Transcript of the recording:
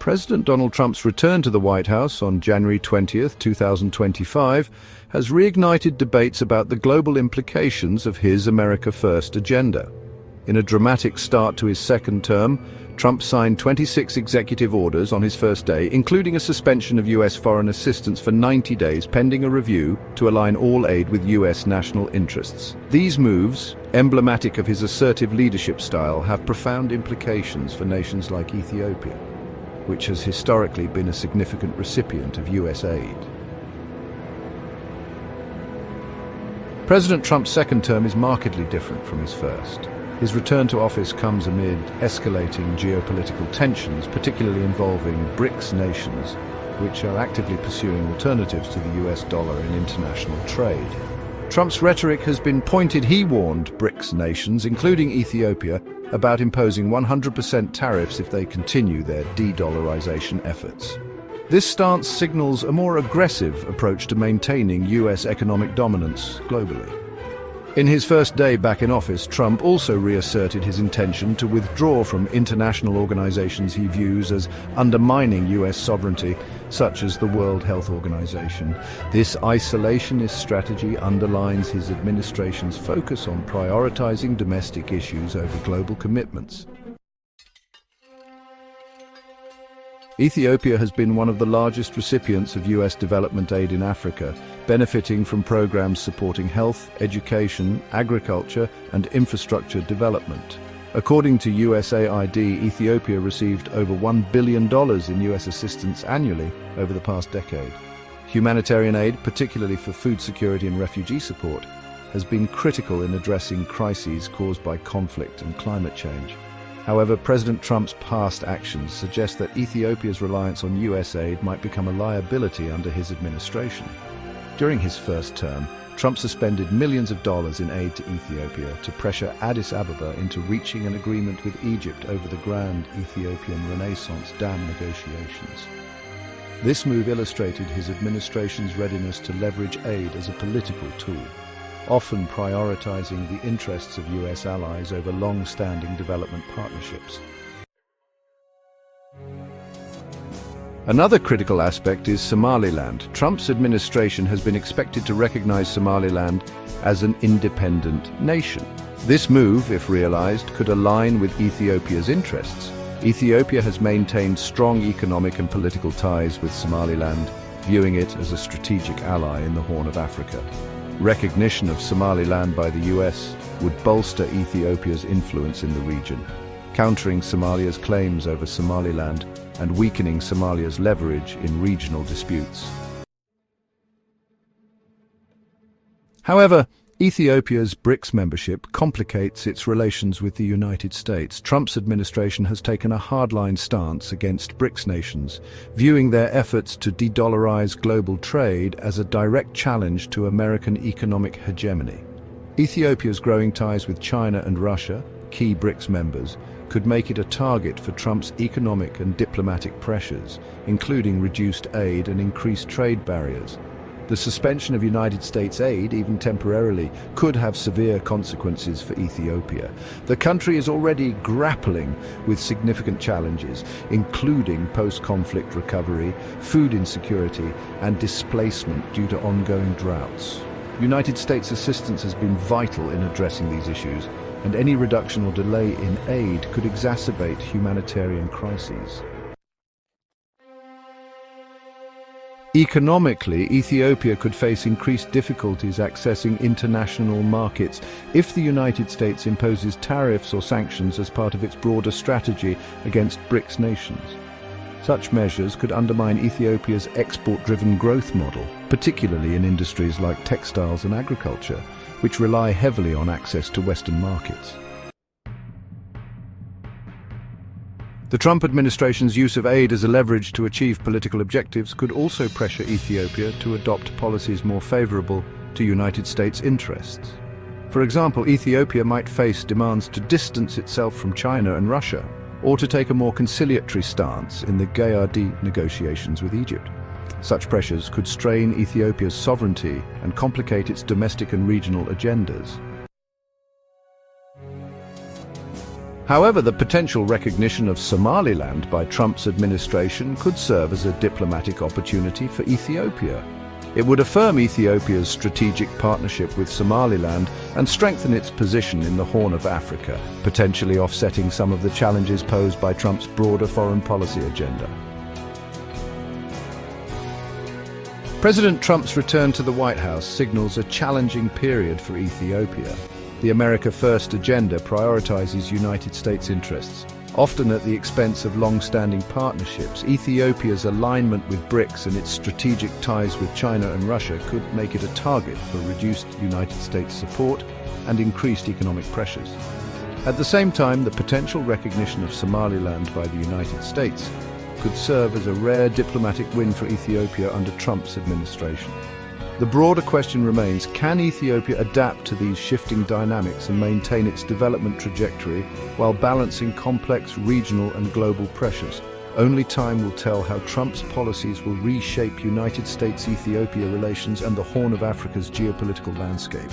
President Donald Trump's return to the White House on January 20th, 2025, has reignited debates about the global implications of his America First agenda. In a dramatic start to his second term, Trump signed 26 executive orders on his first day, including a suspension of U.S. foreign assistance for 90 days pending a review to align all aid with U.S. national interests. These moves, emblematic of his assertive leadership style, have profound implications for nations like Ethiopia, which has historically been a significant recipient of U.S. aid. President Trump's second term is markedly different from his first. His return to office comes amid escalating geopolitical tensions, particularly involving BRICS nations, which are actively pursuing alternatives to the US dollar in international trade. Trump's rhetoric has been pointed. He warned BRICS nations, including Ethiopia, about imposing 100% tariffs if they continue their de-dollarization efforts. This stance signals a more aggressive approach to maintaining US economic dominance globally. In his first day back in office, Trump also reasserted his intention to withdraw from international organizations he views as undermining US sovereignty, such as the World Health Organization. This isolationist strategy underlines his administration's focus on prioritizing domestic issues over global commitments. Ethiopia has been one of the largest recipients of US development aid in Africa, benefiting from programs supporting health, education, agriculture, and infrastructure development. According to USAID, Ethiopia received over $1 billion in US assistance annually over the past decade. Humanitarian aid, particularly for food security and refugee support, has been critical in addressing crises caused by conflict and climate change. However, President Trump's past actions suggest that Ethiopia's reliance on US aid might become a liability under his administration. During his first term, Trump suspended millions of dollars in aid to Ethiopia to pressure Addis Ababa into reaching an agreement with Egypt over the Grand Ethiopian Renaissance Dam negotiations. This move illustrated his administration's readiness to leverage aid as a political tool, often prioritizing the interests of US allies over long-standing development partnerships. Another critical aspect is Somaliland. Trump's administration has been expected to recognize Somaliland as an independent nation. This move, if realized, could align with Ethiopia's interests. Ethiopia has maintained strong economic and political ties with Somaliland, viewing it as a strategic ally in the Horn of Africa. Recognition of Somaliland by the US would bolster Ethiopia's influence in the region, countering Somalia's claims over Somaliland and weakening Somalia's leverage in regional disputes. However, Ethiopia's BRICS membership complicates its relations with the United States. Trump's administration has taken a hardline stance against BRICS nations, viewing their efforts to de-dollarize global trade as a direct challenge to American economic hegemony. Ethiopia's growing ties with China and Russia, key BRICS members, could make it a target for Trump's economic and diplomatic pressures, including reduced aid and increased trade barriers. The suspension of United States aid, even temporarily, could have severe consequences for Ethiopia. The country is already grappling with significant challenges, including post-conflict recovery, food insecurity, and displacement due to ongoing droughts. United States assistance has been vital in addressing these issues, and any reduction or delay in aid could exacerbate humanitarian crises. Economically, Ethiopia could face increased difficulties accessing international markets if the United States imposes tariffs or sanctions as part of its broader strategy against BRICS nations. Such measures could undermine Ethiopia's export-driven growth model, particularly in industries like textiles and agriculture, which rely heavily on access to Western markets. The Trump administration's use of aid as a leverage to achieve political objectives could also pressure Ethiopia to adopt policies more favorable to United States interests. For example, Ethiopia might face demands to distance itself from China and Russia, or to take a more conciliatory stance in the GERD negotiations with Egypt. Such pressures could strain Ethiopia's sovereignty and complicate its domestic and regional agendas. However, the potential recognition of Somaliland by Trump's administration could serve as a diplomatic opportunity for Ethiopia. It would affirm Ethiopia's strategic partnership with Somaliland and strengthen its position in the Horn of Africa, potentially offsetting some of the challenges posed by Trump's broader foreign policy agenda. President Trump's return to the White House signals a challenging period for Ethiopia. The America First agenda prioritizes United States interests, often at the expense of long-standing partnerships. Ethiopia's alignment with BRICS and its strategic ties with China and Russia could make it a target for reduced United States support and increased economic pressures. At the same time, the potential recognition of Somaliland by the United States could serve as a rare diplomatic win for Ethiopia under Trump's administration. The broader question remains, can Ethiopia adapt to these shifting dynamics and maintain its development trajectory while balancing complex regional and global pressures? Only time will tell how Trump's policies will reshape United States-Ethiopia relations and the Horn of Africa's geopolitical landscape.